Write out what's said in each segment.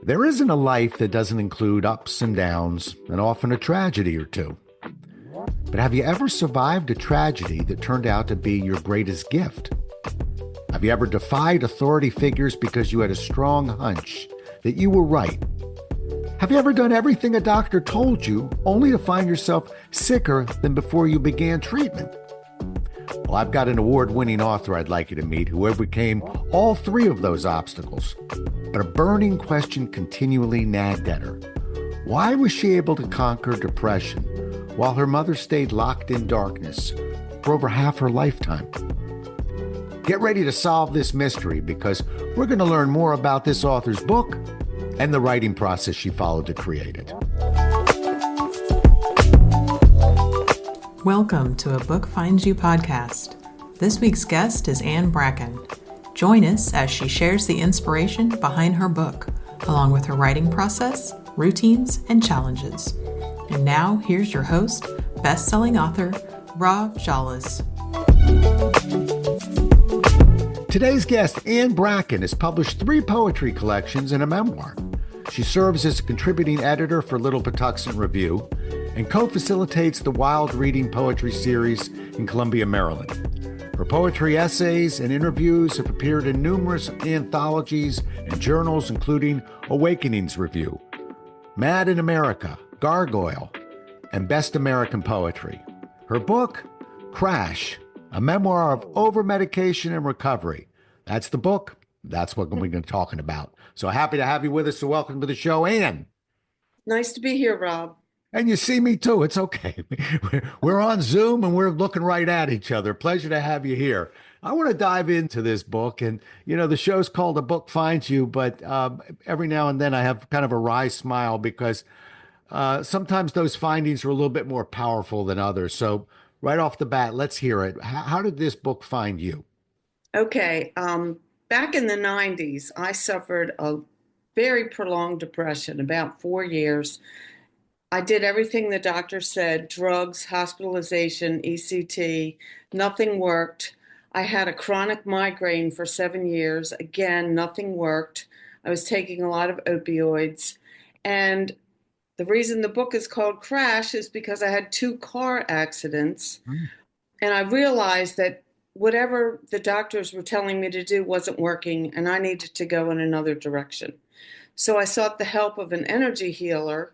There isn't a life that doesn't include ups and downs, and often a tragedy or two. But have you ever survived a tragedy that turned out to be your greatest gift? Have you ever defied authority figures because you had a strong hunch that you were right? Have you ever done everything a doctor told you only to find yourself sicker than before you began treatment? Well, I've got an award-winning author I'd like you to meet who overcame all three of those obstacles. But a burning question continually nagged at her. Why was she able to conquer depression while her mother stayed locked in darkness for over half her lifetime? Get ready to solve this mystery because we're going to learn more about this author's book and the writing process she followed to create it. Welcome to A Book Finds You podcast. This week's guest is Anne Bracken. Join us as she shares the inspiration behind her book, along with her writing process, routines, and challenges. And now, here's your host, best-selling author, Rob Jolles. Today's guest, Anne Bracken, has published 3 poetry collections and a memoir. She serves as a contributing editor for Little Patuxent Review and co-facilitates the Wild Reading Poetry Series in Columbia, Maryland. Her poetry essays and interviews have appeared in numerous anthologies and journals, including Awakenings Review, Mad in America, Gargoyle, and Best American Poetry. Her book, Crash, a memoir of over-medication and recovery. That's the book. That's what we're going to be talking about. So happy to have you with us. So welcome to the show, Anne. Nice to be here, Rob. And you see me too. It's okay. We're on Zoom and we're looking right at each other. Pleasure to have you here. I want to dive into this book. And, you know, the show's called A Book Finds You, but every now and then I have kind of a wry smile because sometimes those findings are a little bit more powerful than others. So right off the bat, let's hear it. How did this book find you? Okay. Back in the 90s, I suffered a very prolonged depression, about 4 years. I did everything the doctor said, drugs, hospitalization, ECT, nothing worked. I had a chronic migraine for 7 years. Again, nothing worked. I was taking a lot of opioids. And the reason the book is called Crash is because I had 2 car accidents. And I realized that whatever the doctors were telling me to do wasn't working, and I needed to go in another direction. So I sought the help of an energy healer,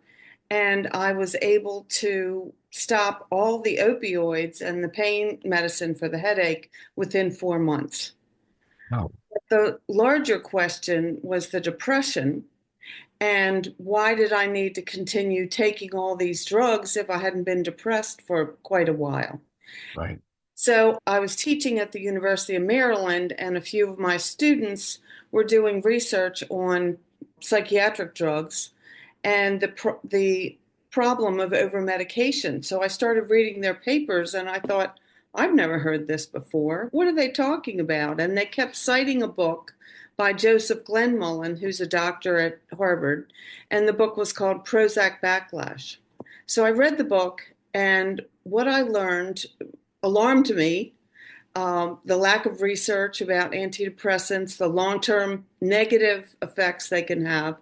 and I was able to stop all the opioids and the pain medicine for the headache within 4 months. Oh. The larger question was the depression, and why did I need to continue taking all these drugs if I hadn't been depressed for quite a while? Right. So I was teaching at the University of Maryland, and a few of my students were doing research on psychiatric drugs and the problem of over-medication. So I started reading their papers, and I thought, I've never heard this before. What are they talking about? And they kept citing a book by Joseph Glenmullen, who's a doctor at Harvard, and the book was called Prozac Backlash. So I read the book, and what I learned alarmed me. The lack of research about antidepressants, the long-term negative effects they can have.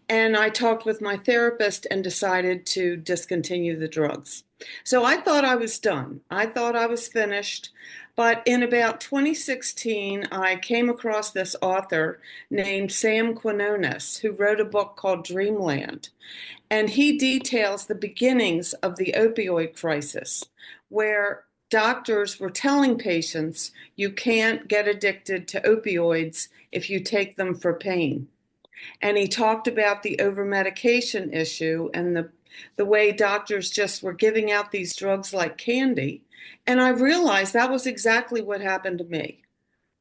And I talked with my therapist and decided to discontinue the drugs. So I thought I was done. I thought I was finished. But in about 2016, I came across this author named Sam Quinones, who wrote a book called Dreamland. And he details the beginnings of the opioid crisis, where doctors were telling patients you can't get addicted to opioids if you take them for pain. And he talked about the over-medication issue and the way doctors just were giving out these drugs like candy. And I realized that was exactly what happened to me.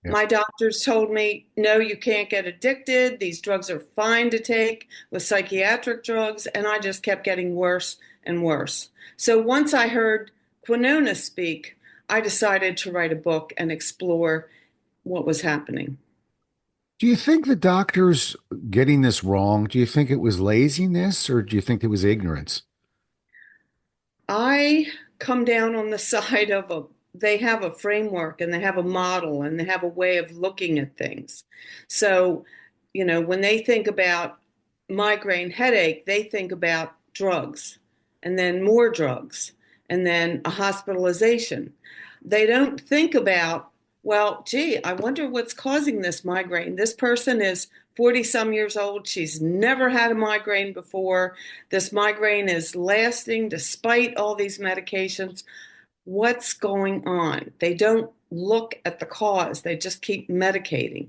Yep. My doctors told me, no, you can't get addicted. These drugs are fine to take with psychiatric drugs. And I just kept getting worse and worse. So once I heard Quinones speak, I decided to write a book and explore what was happening. Do you think the doctor's getting this wrong? Do you think it was laziness or do you think it was ignorance? I come down on the side of they have a framework and they have a model and they have a way of looking at things. So, when they think about migraine headache, they think about drugs and then more drugs and then a hospitalization. They don't think about, well, gee, I wonder what's causing this migraine. This person is 40 some years old. She's never had a migraine before. This migraine is lasting despite all these medications. What's going on? They don't look at the cause, they just keep medicating.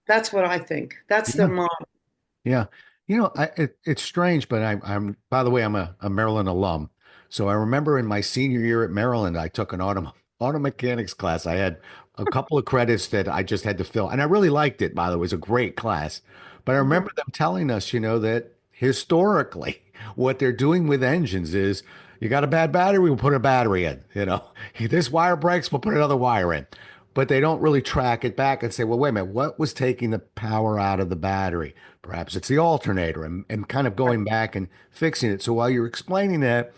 That's what I think. That's their Yeah. model. Yeah. It's strange, but by the way, I'm a Maryland alum. So I remember in my senior year at Maryland, I took an auto mechanics class. I had a couple of credits that I just had to fill. And I really liked it, by the way. It was a great class. But I Mhm. remember them telling us, that historically, what they're doing with engines is you got a bad battery, we'll put a battery in. This wire breaks, we'll put another wire in. But they don't really track it back and say, well, wait a minute, what was taking the power out of the battery? Perhaps it's the alternator and kind of going back and fixing it. So while you're explaining that,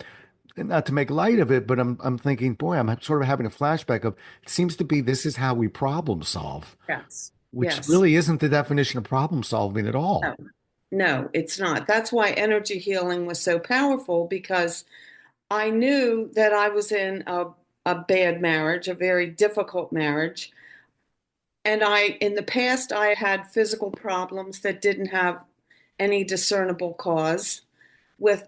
and not to make light of it, but I'm thinking, boy, I'm sort of having a flashback of it seems to be this is how we problem solve, Yes. which Yes. really isn't the definition of problem solving at all. No, no, it's not. That's why energy healing was so powerful because I knew that I was in a bad marriage, a very difficult marriage. And in the past, I had physical problems that didn't have any discernible cause with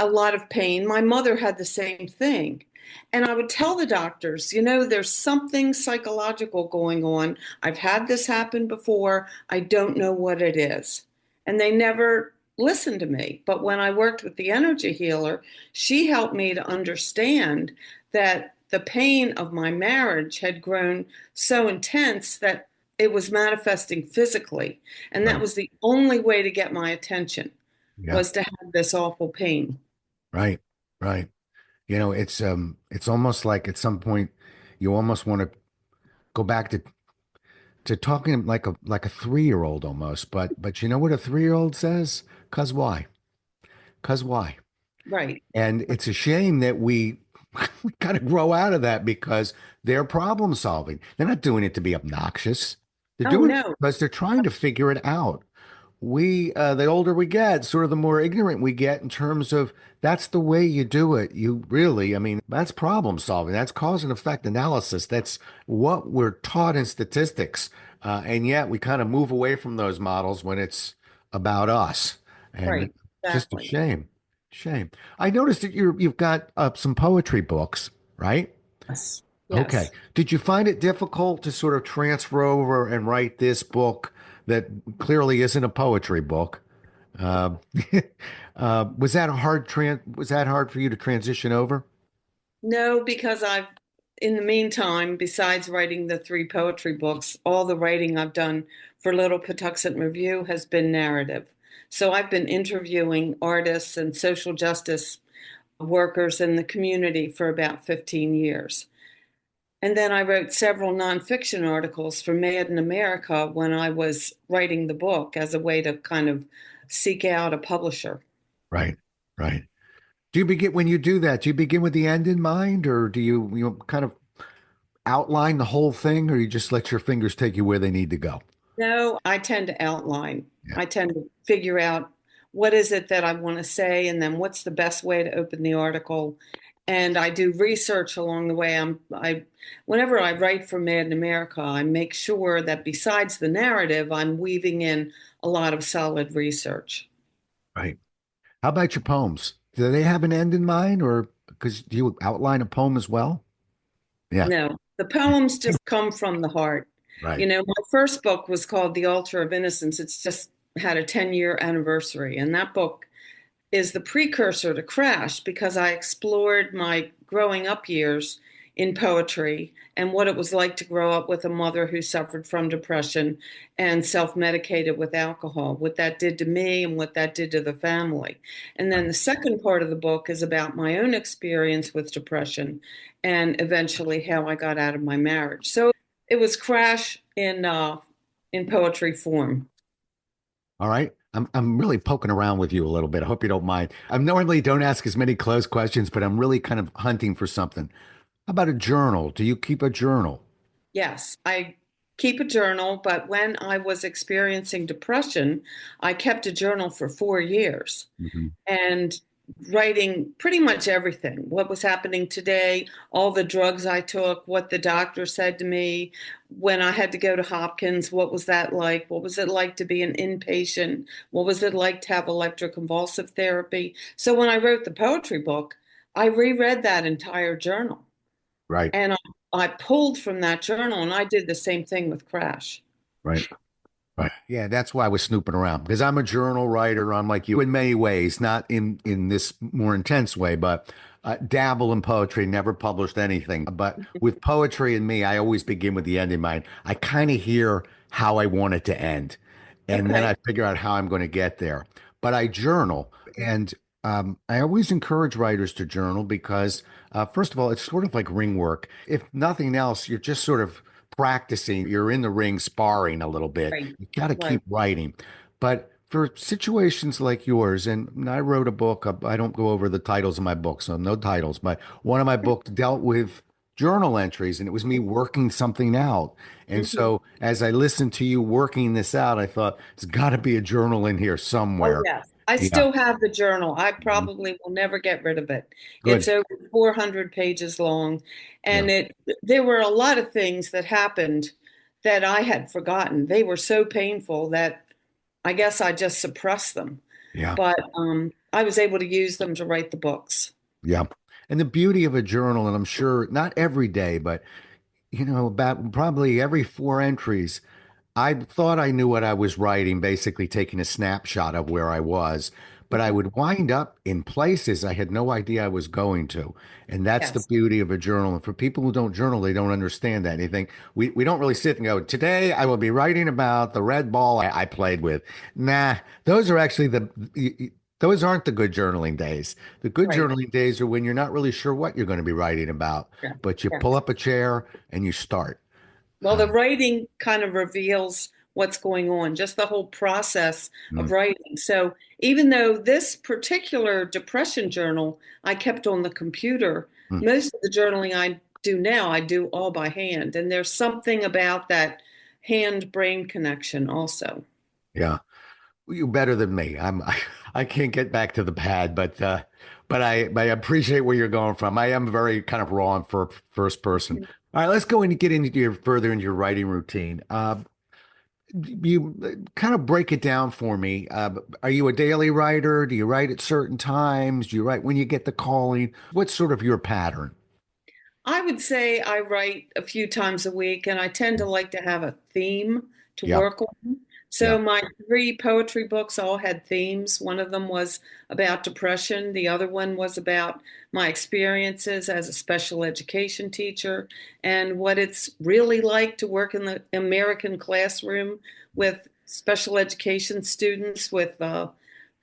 a lot of pain. My mother had the same thing. And I would tell the doctors, there's something psychological going on. I've had this happen before. I don't know what it is. And they never listened to me. But when I worked with the energy healer, she helped me to understand that the pain of my marriage had grown so intense that it was manifesting physically. And that Right. was the only way to get my attention Yeah. was to have this awful pain. Right. Right. It's almost like at some point you almost want to go back to talking like a 3-year-old almost. But you know what a 3-year-old says? Cause why? Cause why? Right. And it's a shame that we kind of grow out of that because they're problem solving. They're not doing it to be obnoxious. They're Oh, doing it no. because they're trying to figure it out. The older we get, sort of the more ignorant we get in terms of that's the way you do it. You really, I mean, that's problem solving. That's cause and effect analysis. That's what we're taught in statistics. And yet we kind of move away from those models when it's about us. And Right. just a Exactly. shame. Shame. I noticed that you've got some poetry books, right? Yes. Okay. Yes. Did you find it difficult to sort of transfer over and write this book that clearly isn't a poetry book? Uh, was that hard for you to transition over? No, because in the meantime, besides writing the three poetry books, all the writing I've done for Little Patuxent Review has been narrative. So I've been interviewing artists and social justice workers in the community for about 15 years. And then I wrote several nonfiction articles for Mad in America when I was writing the book as a way to kind of seek out a publisher. Right, right. Do you begin when you do that? Do you begin with the end in mind, or do you kind of outline the whole thing, or you just let your fingers take you where they need to go? No, I tend to outline. Yeah, I tend to figure out what is it that I want to say, and then what's the best way to open the article. And I do research along the way. Whenever I write for Mad in America, I make sure that besides the narrative, I'm weaving in a lot of solid research. right. How about your poems? Do they have an end in mind, or because do you outline a poem as well? Yeah, No, the poems just come from the heart. right. My first book was called The Altar of Innocence. It's just had a 10-year anniversary, and that book is the precursor to Crash because I explored my growing up years in poetry and what it was like to grow up with a mother who suffered from depression and self medicated with alcohol, what that did to me and what that did to the family. And then Right. the second part of the book is about my own experience with depression and eventually how I got out of my marriage. So it was Crash in poetry form. All right. I'm really poking around with you a little bit. I hope you don't mind. I normally don't ask as many close questions, but I'm really kind of hunting for something. How about a journal? Do you keep a journal? Yes, I keep a journal, but when I was experiencing depression, I kept a journal for 4 years Mhm. and writing pretty much everything, what was happening today, all the drugs I took, what the doctor said to me, when I had to go to Hopkins, what was that like? What was it like to be an inpatient? What was it like to have electroconvulsive therapy? So when I wrote the poetry book, I reread that entire journal Right, and I pulled from that journal and I did the same thing with Crash. right. Right. Yeah, that's why I was snooping around because I'm a journal writer. I'm like you in many ways, not in this more intense way, but dabble in poetry. Never published anything, but with poetry and me, I always begin with the end in mind. I kind of hear how I want it to end, and then Okay. I figure out how I'm going to get there. But I journal, and I always encourage writers to journal because, first of all, it's sort of like ring work. If nothing else, you're just sort of practicing. You're in the ring sparring a little bit. Right. You got to Right. keep writing. But for situations like yours, and I wrote a book, I don't go over the titles of my books, so no titles, but one of my books dealt with journal entries and it was me working something out. And Mhm. so as I listened to you working this out, I thought there's got to be a journal in here Oh, somewhere. yes. I Yeah. still have the journal. I Mhm. probably will never get rid of it. It's Good. over 400 pages long, Yeah. and there were a lot of things that happened that I had forgotten. They were so painful that I guess I just suppressed them. Yeah. But I was able to use them to write the books. Yeah. And the beauty of a journal, and I'm sure not every day, but about probably every four entries, I thought I knew what I was writing, basically taking a snapshot of where I was, but I Mhm. would wind up in places I had no idea I was going to. And that's the Yes. beauty of a journal. And for people who don't journal, they don't understand that. They think we don't really sit and go, today I will be writing about the red ball I played with. Nah, those are actually those aren't the good journaling days. The good Right. journaling days are when you're not really sure what you're going to be writing about, Yeah. but you Yeah. pull up a chair and you start. Well, the writing kind of reveals what's going on, just the whole process of Mm, writing. So even though this particular depression journal I kept on the computer, mm, most of the journaling I do now, I do all by hand. And there's something about that hand-brain connection also. yeah. You're better than me. I can't get back to the pad, but I appreciate where you're going from. I am very kind of raw and first person. All right, let's go and get into your further into your writing routine. You kind of break it down for me. Are you a daily writer? Do you write at certain times? Do you write when you get the calling? What's sort of your pattern? I would say I write a few times a week, and I tend to like to have a theme to Yeah, work on. yeah, So my three poetry books all had themes. One of them was about depression. The other one was about my experiences as a special education teacher and what it's really like to work in the American classroom with special education students with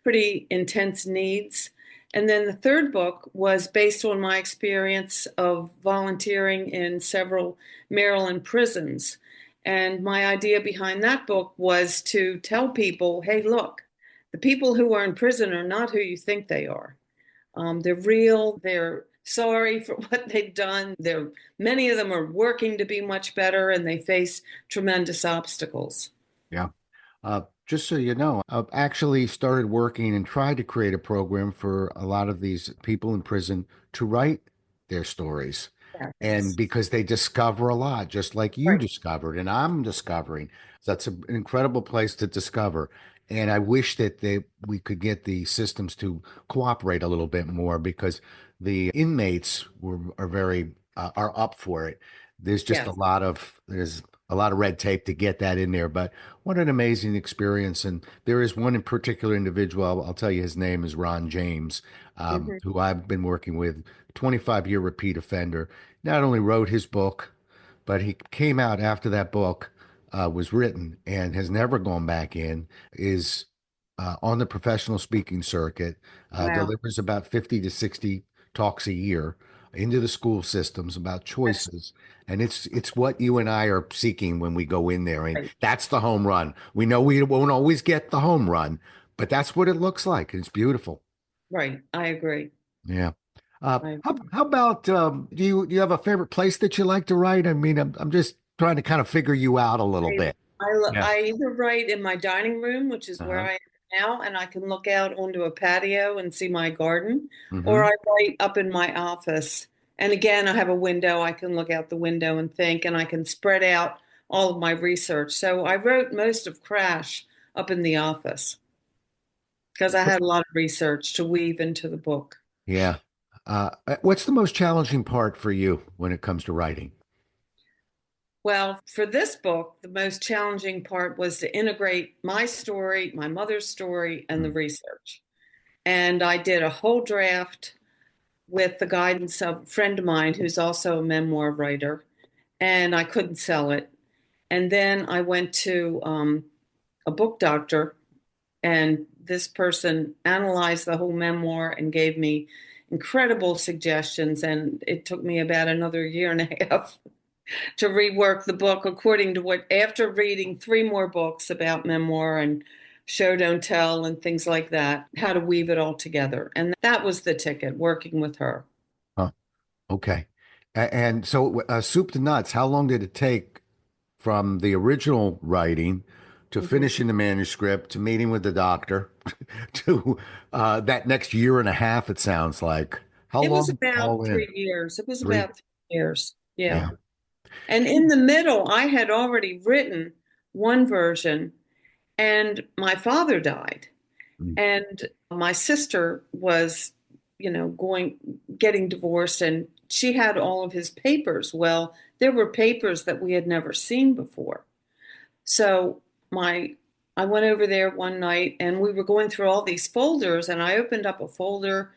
pretty intense needs. And then the third book was based on my experience of volunteering in several Maryland prisons. And my idea behind that book was to tell people, hey, look, the people who are in prison are not who you think they are. They're real, they're sorry for what they've done. Many of them are working to be much better and they face tremendous obstacles. yeah. Just so you know, I've actually started working and tried to create a program for a lot of these people in prison to write their stories. And Yes. because they discover a lot, just like you Right. discovered, and I'm discovering. So that's an incredible place to discover. And I wish that we could get the systems to cooperate a little bit more because the inmates are very are up for it. Yes. There's a lot of red tape to get that in there, but what an amazing experience. And there is one in particular individual, I'll tell you his name is Ron James, Hmm. who I've been working with, 25-year repeat offender. Not only wrote his book, but he came out after that book was written and has never gone back in, is on the professional speaking circuit, Wow. delivers about 50 to 60 talks a year into the school systems about That's choices. And it's what you and I are seeking when we go in there. And right. that's the home run. We know we won't always get the home run, but that's what it looks like. It's beautiful. Right. I agree. Yeah. I How about do you have a favorite place that you like to write? I mean, I'm just trying to kind of figure you out a little I, bit. Yeah. I either write in my dining room, which is where Uh-huh. I am now, and I can look out onto a patio and see my garden, or Mm-hmm. I write up in my office. And again, I have a window. I can look out the window and think, and I can spread out all of my research. So I wrote most of Crash up in the office because I had a lot of research to weave into the book. Yeah. What's the most challenging part for you when it comes to writing? Well, for this book, the most challenging part was to integrate my story, my mother's story, and the Mm. research. And I did a whole draft with the guidance of a friend of mine who's also a memoir writer, and I couldn't sell it. And then I went to a book doctor, and this person analyzed the whole memoir and gave me incredible suggestions. And it took me about another year and a half to rework the book according to what, after reading three more books about memoir and show don't tell and things like that, how to weave it all together. And that was the ticket, working with her. Huh. Okay. And so, soup to nuts, how long did it take from the original writing to Mhm. finishing the manuscript to meeting with the doctor to that next year and a half, it sounds like? How It was long about all in? 3 years. It was Three? about 3 years. Yeah. Yeah. And in the middle, I had already written one version, and my father died. Mm. And my sister was, getting divorced, and she had all of his papers. Well, there were papers that we had never seen before. So my I went over there one night and we were going through all these folders, and I opened up a folder,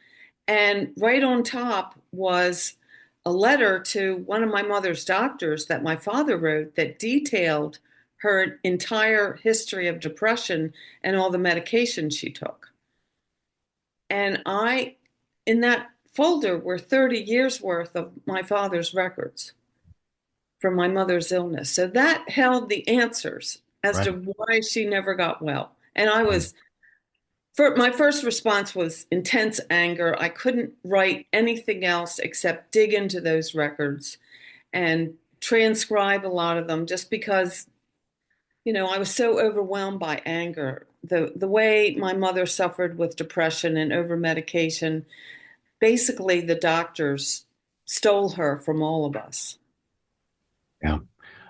and right on top was a letter to one of my mother's doctors that my father wrote that detailed her entire history of depression and all the medication she took. And in that folder were 30 years worth of my father's records from my mother's illness. So that held the answers as to Right. why she never got well. And I Right. was, for my first response was intense anger. I couldn't write anything else except dig into those records and transcribe a lot of them just because, I was so overwhelmed by anger. The way my mother suffered with depression and over medication, basically the doctors stole her from all of us. Yeah.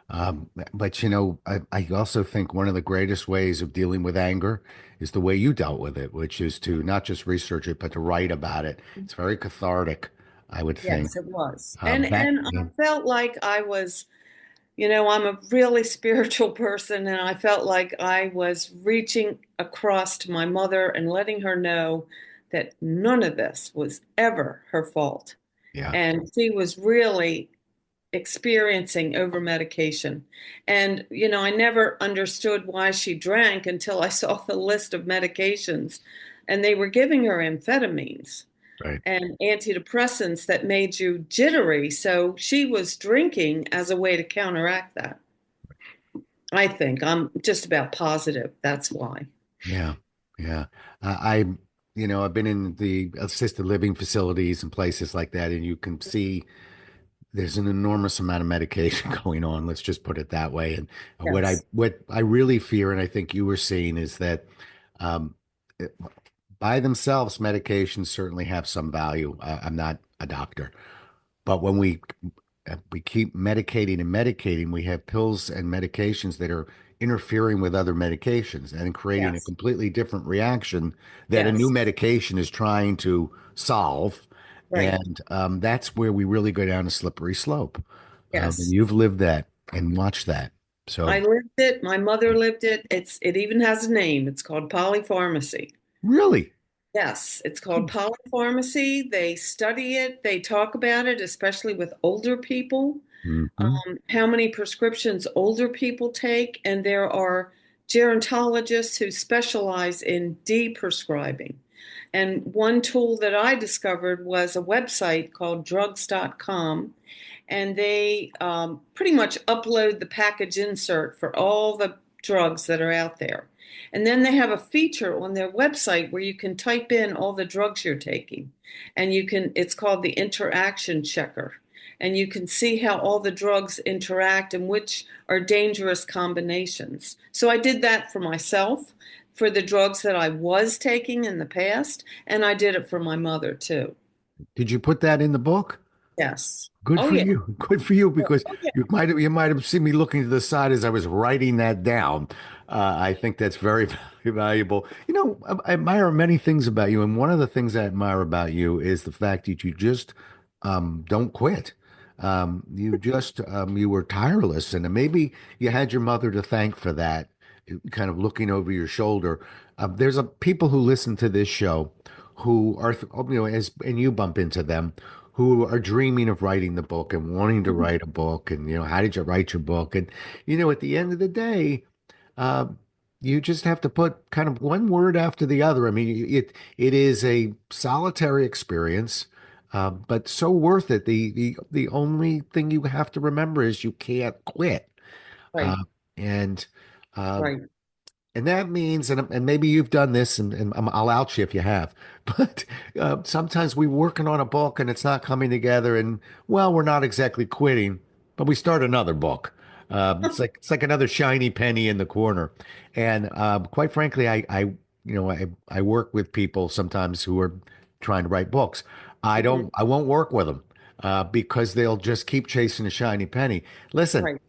But I also think one of the greatest ways of dealing with anger is the way you dealt with it, which is to not just research it, but to write about it. It's very cathartic, I would think. Yes, it was. Back, And I felt like I was, I'm a really spiritual person, and I felt like I was reaching across to my mother and letting her know that none of this was ever her fault. yeah, And she was really experiencing over medication. And, I never understood why she drank until I saw the list of medications, and they were giving her amphetamines right. and antidepressants that made you jittery. So she was drinking as a way to counteract that. I think I'm just about positive that's why. Yeah, yeah. I've been in the assisted living facilities and places like that, and you can see there's an enormous amount of medication going on. Let's just put it that way. And Yes, what I really fear, and I think you were seeing, is that um, it- by themselves, medications certainly have some value. I'm not a doctor, but when we keep medicating and medicating, we have pills and medications that are interfering with other medications and creating a yes, completely different reaction that a new yes, medication is trying to solve. right, And that's where we really go down a slippery slope. And yes. you've lived that and watched that. I So, lived it. My mother lived it. It even has a name. It's called polypharmacy. really? Yes, it's called polypharmacy. They study it, they talk about it, especially with older people, Hmm. how many prescriptions older people take. And there are gerontologists who specialize in de-prescribing. And one tool that I discovered was a website called drugs.com, and they pretty much upload the package insert for all the drugs that are out there. And then they have a feature on their website where you can type in all the drugs you're taking. And it's called the interaction checker. and you can see how all the drugs interact and which are dangerous combinations. So I did that for myself, for the drugs that I was taking in the past, and I did it for my mother too. Did you put that in the book? Yes. Good Oh for yeah. you. Good for you because Oh yeah. you might have seen me looking to the side as I was writing that down. I think that's very, very valuable. I admire many things about you, and one of the things I admire about you is the fact that you just don't quit. You were tireless, and maybe you had your mother to thank for that. Kind of looking over your shoulder. There's people who listen to this show who are, and you bump into them who are dreaming of writing the book and wanting to write a book. And, how did you write your book? And, at the end of the day, uh, you just have to put kind of one word after the other. I mean, it is a solitary experience, but so worth it. The only thing you have to remember is you can't quit. Right. Uh, and uh, Right. and that means, and maybe you've done this, and I'll out you if you have, but sometimes we're working on a book and it's not coming together, and well, we're not exactly quitting, but we start another book. It's like another shiny penny in the corner, and quite frankly, I work with people sometimes who are trying to write books. Mhm. I won't work with them because they'll just keep chasing a shiny penny. Listen, Right.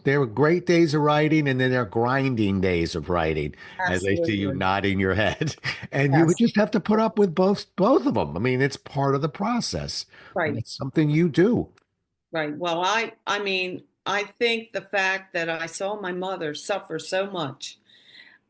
there are great days of writing, and then there are grinding days of writing, as I see you Absolutely. nodding your head. And you would Yes. just have to put up with both of them. I mean, it's part of the process. And Right. it's something you do. Right. Well, I mean, I think the fact that I saw my mother suffer so much,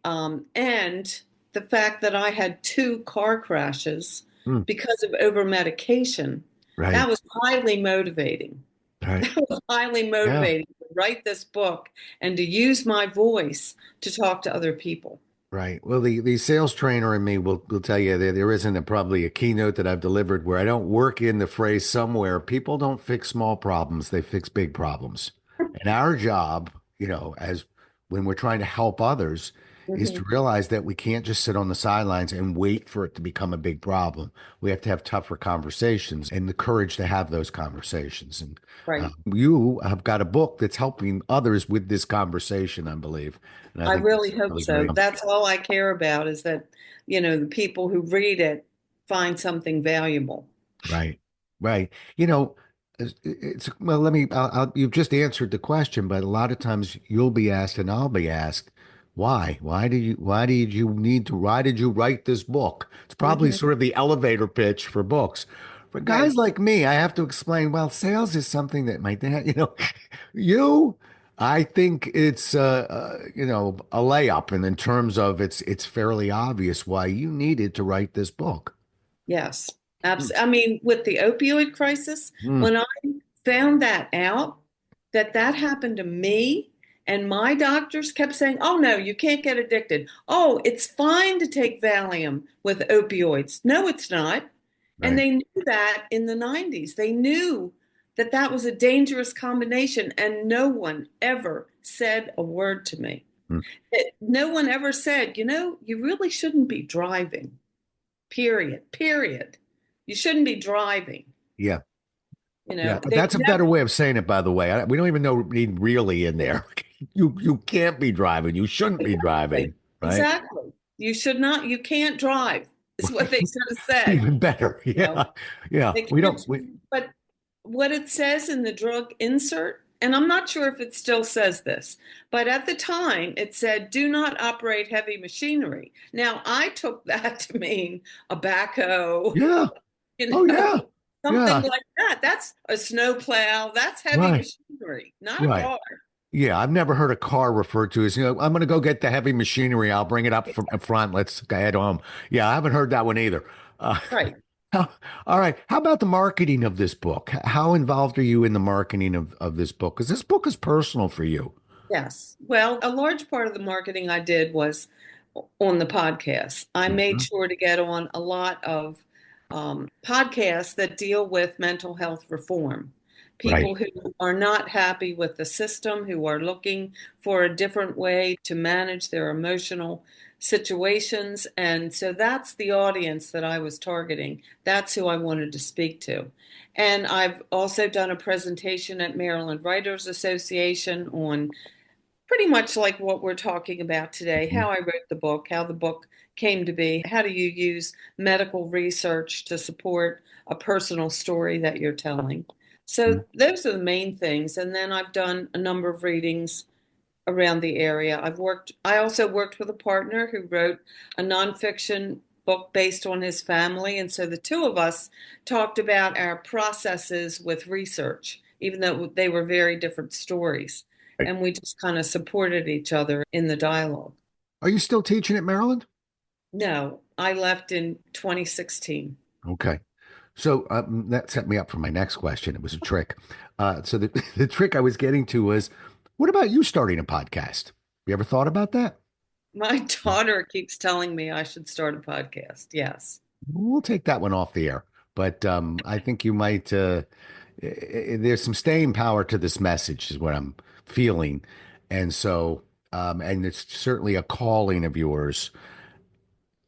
and the fact that I had two car crashes Mm, because of over medication, that right. was highly motivating. Right. That was highly Yeah. motivating to write this book and to use my voice to talk to other people. Right. Well, the sales trainer in me will tell you that there isn't probably a keynote that I've delivered where I don't work in the phrase somewhere. People don't fix small problems, they fix big problems. And our job, as when we're trying to help others, is to Hmm. realize that we can't just sit on the sidelines and wait for it to become a big problem. We have to have tougher conversations and the courage to have those conversations. And Right. you have got a book that's helping others with this conversation, I believe. And I I think really that's hope really so. great. That's all I care about is that, the people who read it find something valuable. Right, right. Well, let me, you've just answered the question, but a lot of times you'll be asked and I'll be asked, why? Why did you write this book? It's probably Hmm. sort of the elevator pitch for books. For guys Right. like me, I have to explain, well, sales is something that my dad, you, I think it's, a layup. And in terms of it's fairly obvious why you needed to write this book. Yes. Hmm. I mean, with the opioid crisis, Hmm. when I found that out, that happened to me, and my doctors kept saying, "Oh no, you can't get addicted. Oh, it's fine to take Valium with opioids." No, it's not. And Right. they knew that in the 90s. They knew that that was a dangerous combination, and no one ever said a word to me. Hmm. No one ever said, you really shouldn't be driving. Period. Period. You shouldn't be driving. Yeah. Yeah, They that's a better way of saying it, by the way. We don't even know need really in there. You can't be driving. You shouldn't be exactly, driving, right? exactly. You should not. You can't drive. Is what they should have said. Even better. You know, Yeah. Yeah. they We can't. don't we But what it says in the drug insert, and I'm not sure if it still says this, but at the time it said, "Do not operate heavy machinery." Now I took that to mean a backhoe, Yeah. you Oh know, yeah. something Yeah. like that. That's a snowplow. That's heavy Right. machinery, not a Right. car. Yeah, I've never heard a car referred to as, I'm going to go get the heavy machinery. I'll bring it up from up front. Let's go head home. Yeah, I haven't heard that one either. Uh, Right. all right. How about the marketing of this book? How involved are you in the marketing of this book? Because this book is personal for you. Yes. Well, a large part of the marketing I did was on the podcast. I made Mhm. sure to get on a lot of podcasts that deal with mental health reform. People Right. who are not happy with the system, who are looking for a different way to manage their emotional situations. And so that's the audience that I was targeting. That's who I wanted to speak to. And I've also done a presentation at Maryland Writers Association on pretty much like what we're talking about today, Mhm. how I wrote the book, how the book came to be, how do you use medical research to support a personal story that you're telling. So those are the main things. And then I've done a number of readings around the area. I also worked with a partner who wrote a nonfiction book based on his family. And so the two of us talked about our processes with research, even though they were very different stories. Right. And we just kind of supported each other in the dialogue. Are you still teaching at Maryland? No, I left in 2016. Okay. So that set me up for my next question. It was a trick. So the, the trick I was getting to was, what about you starting a podcast? You ever thought about that? My daughter keeps telling me I should start a podcast. Yes. We'll take that one off the air. But I think you might, there's some staying power to this message, is what I'm feeling. And so, and it's certainly a calling of yours.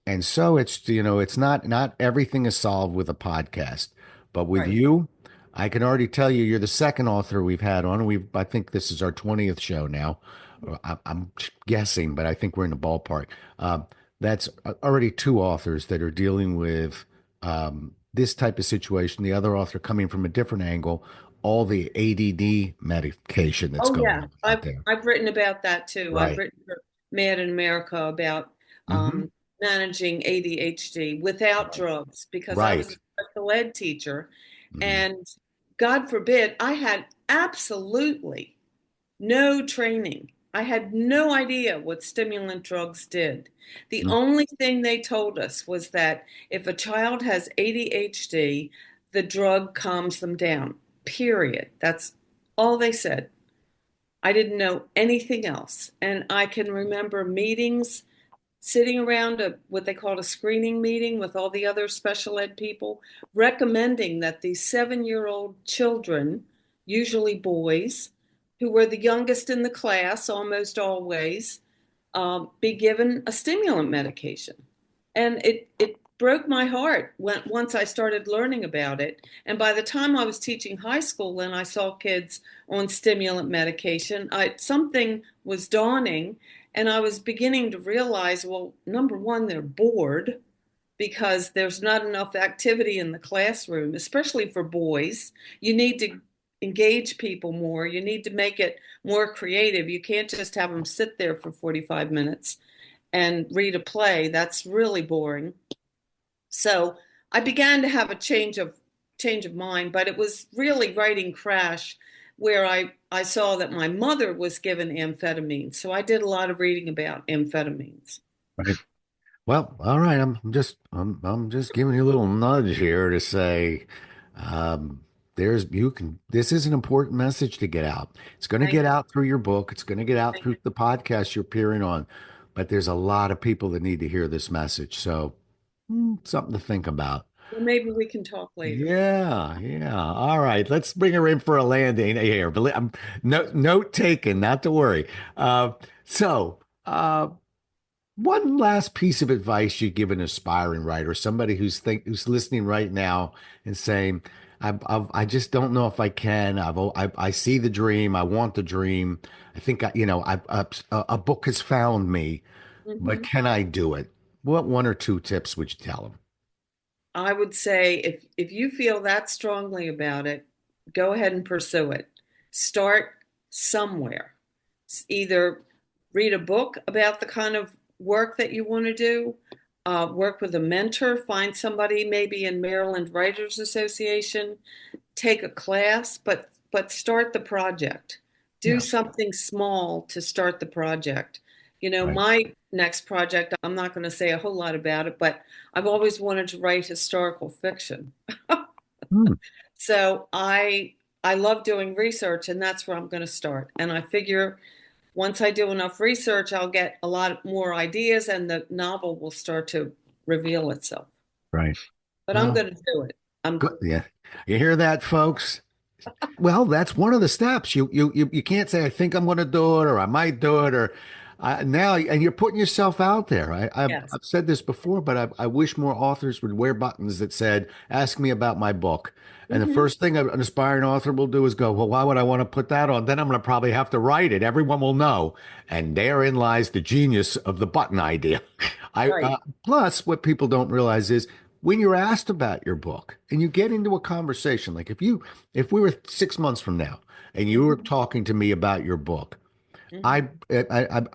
And so it's, it's not everything is solved with a podcast, but with Right. you, I can already tell you you're the second author we've had on. I think this is our 20th show now. I'm guessing, but I think we're in the ballpark. That's already two authors that are dealing with this type of situation. The other author coming from a different angle, all the ADD medication that's Oh going yeah, on out there. I've written about that too. I've Right. written for Mad in America about Hmm. managing ADHD without drugs because I was a Right. special ed teacher, Hmm. and God forbid I had absolutely no training. I had no idea what stimulant drugs did. The only thing they told us was that if a child has ADHD, the drug calms them down. Period. That's all they said. I didn't know anything else. And I can remember meetings, sitting around what they called a screening meeting with all the other special ed people, recommending that these 7-year-old children, usually boys, who were the youngest in the class almost always, be given a stimulant medication. And it broke my heart once I started learning about it. And by the time I was teaching high school and I saw kids on stimulant medication, something was dawning. And I was beginning to realize, well, number one, they're bored because there's not enough activity in the classroom, especially for boys. You need to engage people more. You need to make it more creative. You can't just have them sit there for 45 minutes and read a play. That's really boring. So I began to have a change of mind, but it was really writing Crash where I saw that my mother was given amphetamines. So I did a lot of reading about amphetamines. Right. Well, all right. I'm just giving you a little nudge here to say, um, this is an important message to get out. It's going to Thank get out through your book. It's going to get out you. through the podcast you're appearing on, but there's a lot of people that need to hear this message. So something to think about. Well, maybe we can talk later. Yeah, yeah. All right, let's bring her in for a landing here. Note taken, not to worry. So, one last piece of advice you give an aspiring writer, somebody who's listening right now and saying, I just don't know if I can. I see the dream. I want the dream. I think a book has found me, but Mhm. can I do it? What one or two tips would you tell them? I would say if you feel that strongly about it, go ahead and pursue it. Start somewhere. Either read a book about the kind of work that you want to do, work with a mentor, find somebody maybe in Maryland Writers Association, take a class, but start the project. Do Yeah, something small to start the project. You know, right. my next project, I'm not going to say a whole lot about it, but I've always wanted to write historical fiction. Hmm, So I love doing research and that's where I'm going to start. And I figure once I do enough research, I'll get a lot more ideas and the novel will start to reveal itself. right. But I'm Well, going to do it. I'm good. Yeah, you hear that, folks? Well, that's one of the steps. You can't say I think I'm going to do it or I might do it or now, and you're putting yourself out there. Yes. I've said this before, but I wish more authors would wear buttons that said, "Ask me about my book." And the Hmm. first thing an aspiring author will do is go, "Well, why would I want to put that on? Then I'm going to probably have to write it. Everyone will know." And therein lies the genius of the button idea. I Right. Plus, what people don't realize is when you're asked about your book and you get into a conversation, like if we were 6 months from now and you were Hmm. talking to me about your book, Hmm. I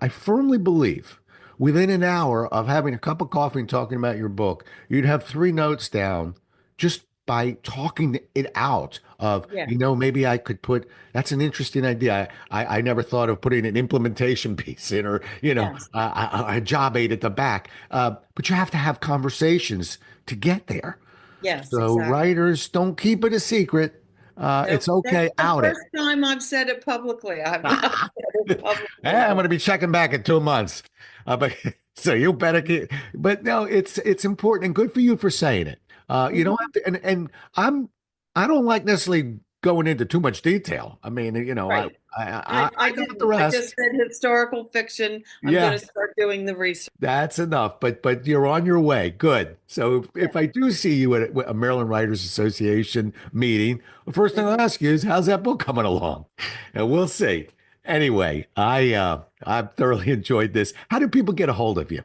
firmly believe within an hour of having a cup of coffee and talking about your book, you'd have three notes down just by talking it out of, Yeah. maybe I could put, that's an interesting idea. I never thought of putting an implementation piece in or, Yes. a job aid at the back. But you have to have conversations to get there. Yes, So exactly. writers, don't keep it a secret. Nope. It's That's okay, the out it. first time I've said it publicly. I've not said it publicly, I'm but going to be checking back in 2 months. But so you better keep. But no, it's important and good for you for saying it. You don't mhm, have to. And I don't like necessarily going into too much detail. I mean, right. I I got the didn't. I rest. just said historical fiction. I'm going Yeah, to start doing the research. that's enough. But you're on your way. Good. So if Yeah. I do see you at a Maryland Writers Association meeting, the first thing I'll Mhm. ask you is, how's that book coming along? And we'll see. Anyway, I've thoroughly enjoyed this. How do people get a hold of you?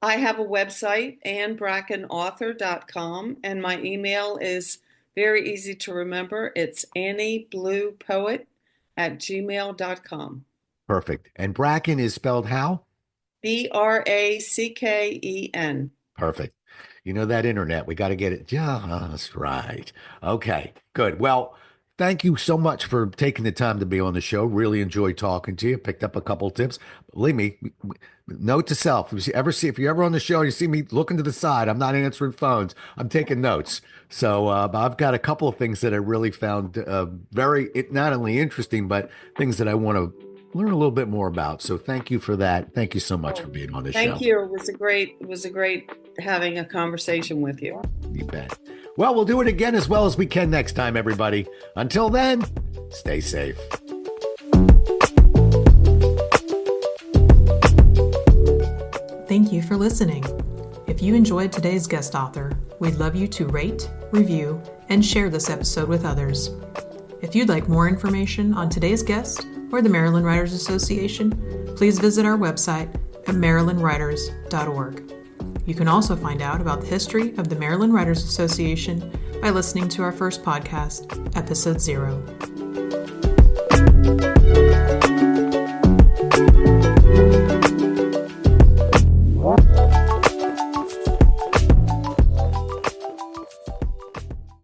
I have a website, annebrackenauthor.com, and my email is very easy to remember. It's anniebluepoet@gmail.com. Perfect. And Bracken is spelled how? Bracken. Perfect. You know that internet, we got to get it just right. Okay, good. Well, thank you so much for taking the time to be on the show. Really enjoyed talking to you. Picked up a couple of tips. Believe me, note to self: if you're ever on the show, and you see me looking to the side, I'm not answering phones. I'm taking notes. So I've got a couple of things that I really found not only interesting, but things that I want to learn a little bit more about. So thank you for that. Thank you so much for Oh, being on the thank show. you. It was a great having a conversation with you. You bet. Well, we'll do it again as well as we can next time, everybody. Until then, stay safe. Thank you for listening. If you enjoyed today's guest author, we'd love you to rate, review, and share this episode with others. If you'd like more information on today's guest or the Maryland Writers Association, please visit our website at marylandwriters.org. You can also find out about the history of the Maryland Writers Association by listening to our first podcast, Episode 0.